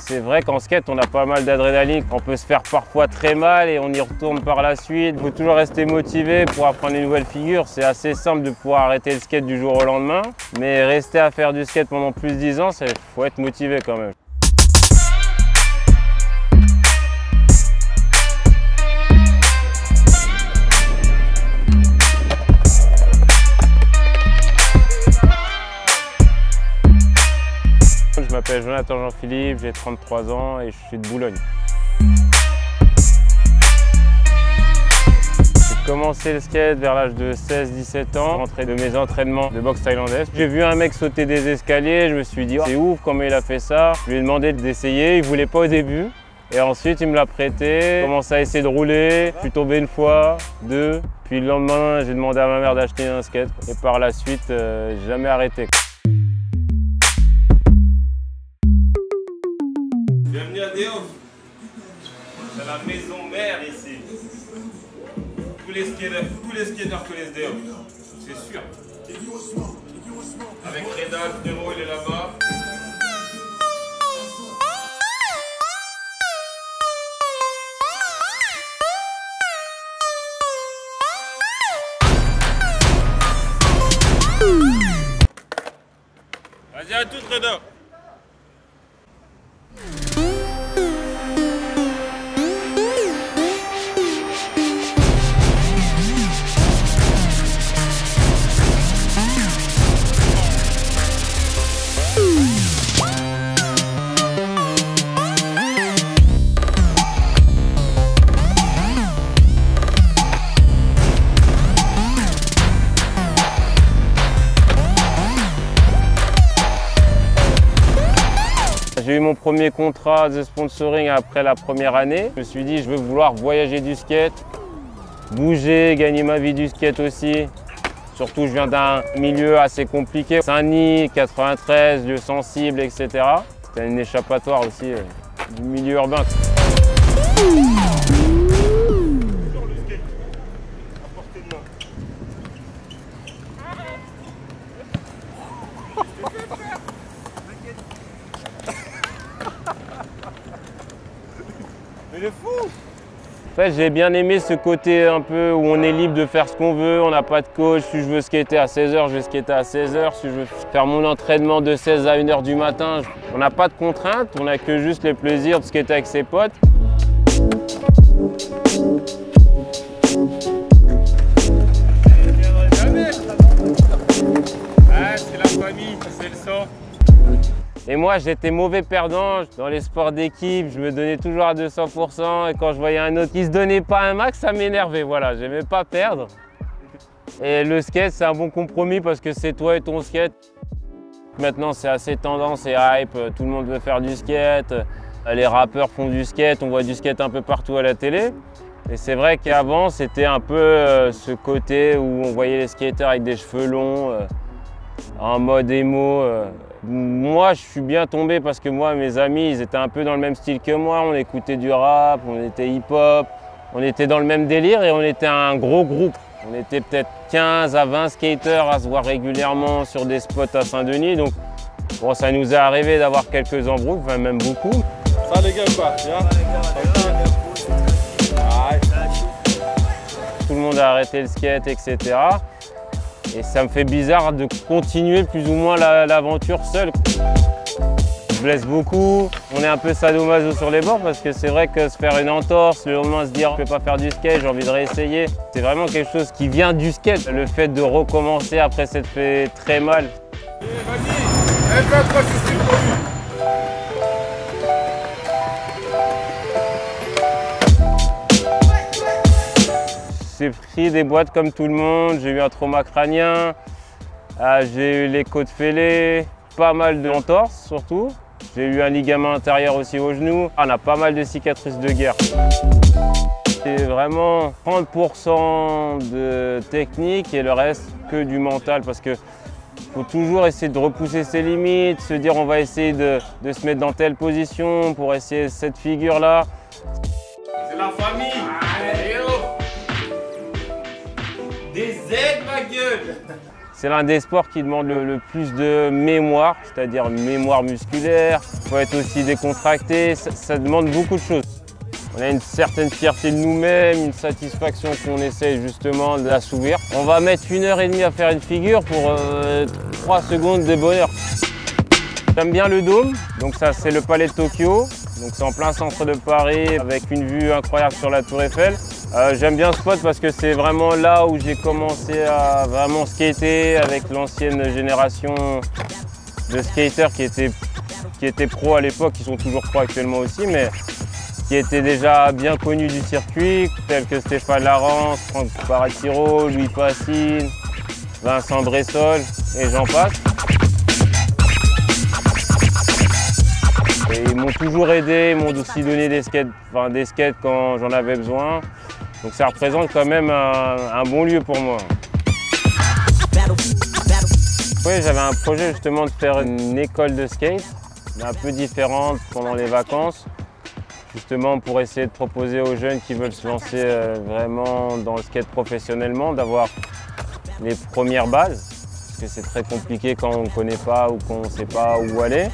C'est vrai qu'en skate, on a pas mal d'adrénaline. On peut se faire parfois très mal et on y retourne par la suite. Il faut toujours rester motivé pour apprendre une nouvelle figure. C'est assez simple de pouvoir arrêter le skate du jour au lendemain. Mais rester à faire du skate pendant plus de 10 ans, il faut être motivé quand même. Je m'appelle Jonathan Jean-Philippe, j'ai 33 ans et je suis de Boulogne. J'ai commencé le skate vers l'âge de 16-17 ans, rentré de mes entraînements de boxe thaïlandaise. J'ai vu un mec sauter des escaliers, je me suis dit oh, c'est ouf comment il a fait ça. Je lui ai demandé d'essayer, il ne voulait pas au début. Et ensuite il me l'a prêté, j'ai commencé à essayer de rouler, je suis tombé une fois, deux. Puis le lendemain j'ai demandé à ma mère d'acheter un skate et par la suite j'ai jamais arrêté. Bienvenue à Déof. C'est la maison mère ici. Tous les skateurs connaissent Déof, c'est sûr. Avec Reda, Nero, il est là-bas. Vas-y à toutes Reda. J'ai eu mon premier contrat de sponsoring après la première année. Je me suis dit, je veux vouloir voyager du skate, bouger, gagner ma vie du skate aussi. Surtout, je viens d'un milieu assez compliqué. Saint-Denis, 93, lieu sensible, etc. C'était un échappatoire aussi du milieu urbain. Mais il est fou! En fait, j'ai bien aimé ce côté un peu où on est libre de faire ce qu'on veut, on n'a pas de coach. Si je veux skater à 16h, je vais skater à 16h. Si je veux faire mon entraînement de 16 à 1h du matin, on n'a pas de contraintes, on n'a que juste les plaisirs de skater avec ses potes. Ah, c'est la famille, c'est le sang. Et moi, j'étais mauvais perdant dans les sports d'équipe, je me donnais toujours à 200% et quand je voyais un autre qui se donnait pas un max, ça m'énervait, voilà, j'aimais pas perdre. Et le skate, c'est un bon compromis parce que c'est toi et ton skate. Maintenant, c'est assez tendance et hype, tout le monde veut faire du skate, les rappeurs font du skate, on voit du skate un peu partout à la télé. Et c'est vrai qu'avant, c'était un peu ce côté où on voyait les skateurs avec des cheveux longs, en mode émo. Moi, je suis bien tombé parce que moi, mes amis, ils étaient un peu dans le même style que moi. On écoutait du rap, on était hip-hop, on était dans le même délire et on était un gros groupe. On était peut-être 15 à 20 skaters à se voir régulièrement sur des spots à Saint-Denis. Donc, bon, ça nous est arrivé d'avoir quelques embrouilles, enfin même beaucoup. Ça les gars quoi, bien. Tout le monde a arrêté le skate, etc. Et ça me fait bizarre de continuer plus ou moins l'aventure seul. Je blesse beaucoup, on est un peu sadomaso sur les bords parce que c'est vrai que se faire une entorse, le lendemain se dire je ne peux pas faire du skate, j'ai envie de réessayer. C'est vraiment quelque chose qui vient du skate. Le fait de recommencer après s'être fait très mal. Vas-y, F23 c'est pour nous. J'ai pris des boîtes comme tout le monde, j'ai eu un trauma crânien, j'ai eu les côtes fêlées, pas mal d'entorses surtout. J'ai eu un ligament intérieur aussi au genou. On a pas mal de cicatrices de guerre. C'est vraiment 30% de technique et le reste que du mental parce que faut toujours essayer de repousser ses limites, se dire on va essayer de se mettre dans telle position pour essayer cette figure-là. C'est la famille. Allez, yo. Des aides, ma gueule. C'est l'un des sports qui demande le plus de mémoire, c'est-à-dire mémoire musculaire. Il faut être aussi décontracté, ça demande beaucoup de choses. On a une certaine fierté de nous-mêmes, une satisfaction qu'on essaye justement d'assouvir. On va mettre 1h30 à faire une figure pour 3 secondes de bonheur. J'aime bien le dôme, donc ça c'est le Palais de Tokyo. Donc c'est en plein centre de Paris avec une vue incroyable sur la Tour Eiffel. J'aime bien ce spot parce que c'est vraiment là où j'ai commencé à vraiment skater avec l'ancienne génération de skaters qui étaient pros à l'époque, qui sont toujours pros actuellement aussi, mais qui étaient déjà bien connus du circuit, tels que Stéphane Larence, Franck Parattiro, Louis Passine, Vincent Bressol et j'en passe. Et ils m'ont toujours aidé, ils m'ont aussi donné des skates quand j'en avais besoin. Donc ça représente quand même un bon lieu pour moi. Oui, j'avais un projet justement de faire une école de skate, mais un peu différente pendant les vacances, justement pour essayer de proposer aux jeunes qui veulent se lancer vraiment dans le skate professionnellement, d'avoir les premières bases, parce que c'est très compliqué quand on ne connaît pas ou qu'on ne sait pas où aller.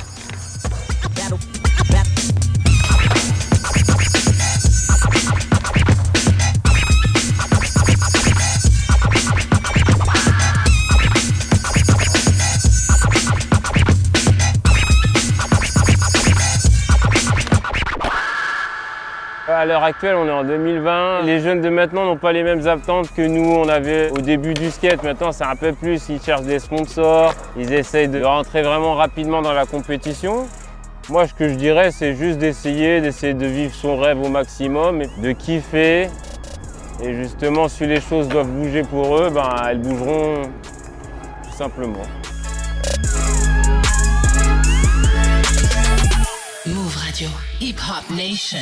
À l'heure actuelle, on est en 2020. Les jeunes de maintenant n'ont pas les mêmes attentes que nous, on avait au début du skate. Maintenant, c'est un peu plus, ils cherchent des sponsors, ils essayent de rentrer vraiment rapidement dans la compétition. Moi, ce que je dirais, c'est juste d'essayer de vivre son rêve au maximum, et de kiffer. Et justement, si les choses doivent bouger pour eux, ben, elles bougeront tout simplement. Move Radio, Hip Hop Nation.